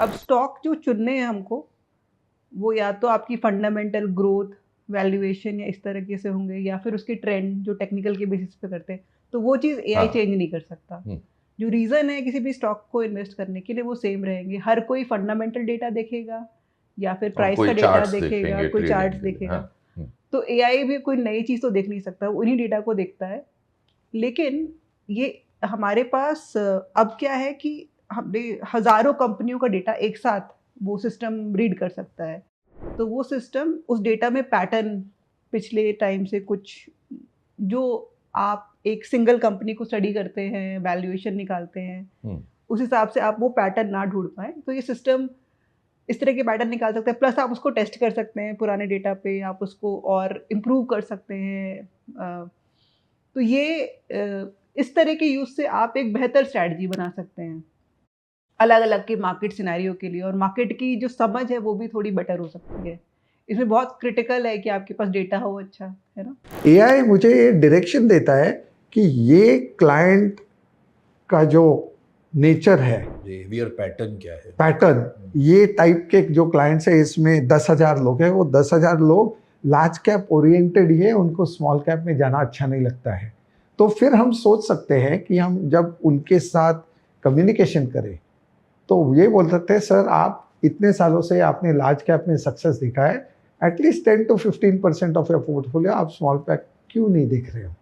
अब स्टॉक जो चुनने हैं हमको, वो या तो आपकी फंडामेंटल ग्रोथ, वैल्यूएशन या इस तरीके से होंगे, या फिर उसके ट्रेंड जो टेक्निकल के बेसिस पे करते हैं। तो वो चीज़ एआई हाँ। चेंज नहीं कर सकता। जो रीज़न है किसी भी स्टॉक को इन्वेस्ट करने के लिए, वो सेम रहेंगे। हर कोई फंडामेंटल डेटा देखेगा या फिर और प्राइस कोई का डेटा चार्ट्स देखेगा, देखेंगे कोई चार्ट्स ट्रेडिंग के लिए। देखेगा। हाँ। तो एआई भी कोई नई चीज़ तो देख नहीं सकता, वो उन्हीं डेटा को देखता है। लेकिन ये हमारे पास अब क्या है कि हमने हज़ारों कंपनियों का डेटा एक साथ वो सिस्टम रीड कर सकता है। तो वो सिस्टम उस डेटा में पैटर्न पिछले टाइम से कुछ जो आप एक सिंगल कंपनी को स्टडी करते हैं, वैल्यूएशन निकालते हैं, उस हिसाब से आप वो पैटर्न ना ढूँढ पाएँ, तो ये सिस्टम इस तरह के पैटर्न निकाल सकता है। प्लस आप उसको टेस्ट कर सकते हैं पुराने डेटा पे, आप उसको और इम्प्रूव कर सकते हैं। तो ये इस तरह के यूज़ से आप एक बेहतर स्ट्रैटेजी बना सकते हैं, अलग-अलग के मार्केट सिनेरियो के लिए, और मार्केट की जो समझ है वो भी थोड़ी बेटर हो सकती है। इसमें बहुत क्रिटिकल है कि आपके पास डेटा हो अच्छा, है ना? एआई मुझे ये डायरेक्शन देता है कि ये क्लाइंट का जो नेचर है, बिहेवियर पैटर्न क्या है, पैटर्न, ये टाइप के जो क्लाइंट्स है, इसमें 10,000 लोग हैं, वो 10,000 लोग लार्ज कैप ओरिएंटेड ही है, उनको स्मॉल कैप में जाना अच्छा नहीं लगता है। तो फिर हम सोच सकते हैं कि हम जब उनके साथ कम्युनिकेशन करें तो ये बोल सकते हैं, सर आप इतने सालों से आपने लार्ज कैप में सक्सेस दिखा है, at least 10 to 15% of your portfolio आप स्मॉल कैप क्यों नहीं देख रहे हो?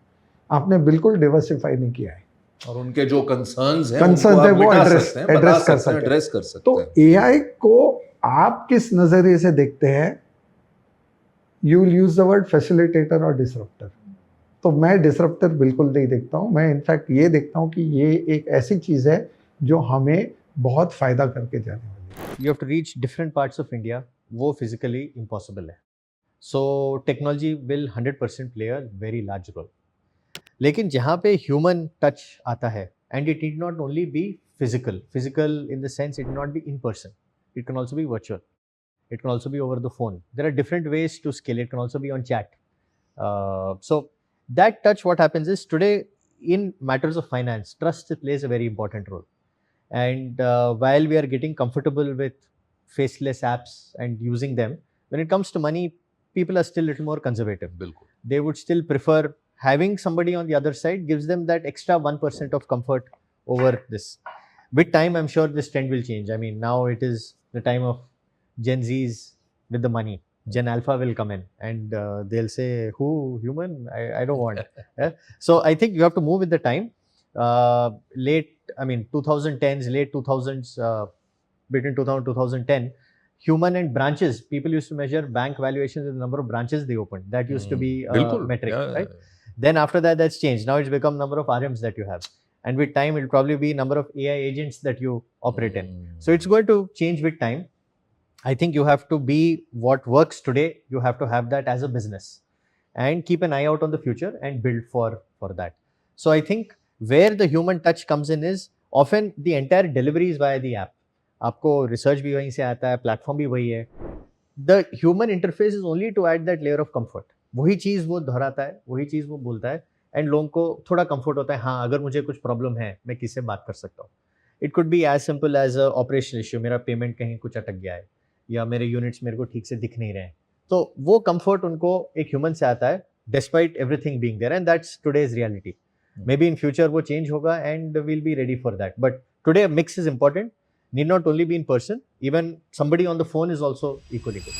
आपने बिल्कुल डिवर्सिफाई नहीं किया है। और उनके जो कंसर्न्स हैं वो एड्रेस कर सकते हैं। तो एआई को आप किस नजरिए से देखते हैं? You will use the word facilitator और डिसरप्टर। तो मैं डिसरप्टर बिल्कुल नहीं देखता हूँ। मैं इनफैक्ट ये देखता हूँ कि ये एक ऐसी चीज़ है जो हमें बहुत फ़ायदा करके जाने वाली है। You have to reach different parts of India, वो physically impossible है। So technology will 100% play a very large role. लेकिन जहाँ पे human touch आता है, and it need not only be physical in the sense it need not be in person, it can also be virtual, it can also be over the phone. There are different ways to scale. It can also be on chat. So that touch, what happens is today in matters of finance, trust plays a very important role. And while we are getting comfortable with faceless apps and using them, when it comes to money, people are still a little more conservative. बिल्कुल. They would still prefer having somebody on the other side, gives them that extra 1% of comfort over this. With time, I'm sure this trend will change. I mean, now it is the time of Gen Zs with the money. Gen Alpha will come in and they'll say, who, human? I don't want. Yeah? So I think you have to move with the time. Late 2010s, late 2000s, between 2000 2010, human and branches, people used to measure bank valuations with the number of branches they opened. That used to be a metric, right? Then after that, that's changed. Now it's become number of RMs that you have. And with time, it'll probably be number of AI agents that you operate in. So it's going to change with time. I think you have to be what works today. You have to have that as a business and keep an eye out on the future and build for that. So I think where the human touch comes in is often the entire delivery is via the app. आपको research भी वहीं से आता है, platform भी वही है. The human interface is only to add that layer of comfort. वही चीज़ वो दोहराता है, वही चीज़ वो बोलता है, एंड लोगों को थोड़ा कंफर्ट होता है. हाँ, अगर मुझे कुछ प्रॉब्लम है, मैं किससे बात कर सकता हूँ. It could be as simple as a operational issue, मेरा पेमेंट कहीं कुछ अटक गया है, या मेरे यूनिट्स मेरे को ठीक से दिख नहीं रहे हैं. तो वो कंफर्ट उनको एक ह्यूमन से आता है, despite everything being there, and that's today's reality. Maybe in future वो change होगा and we'll be ready for that. But today a mix is important. Need not only be in person. Even somebody on the phone is also equally good.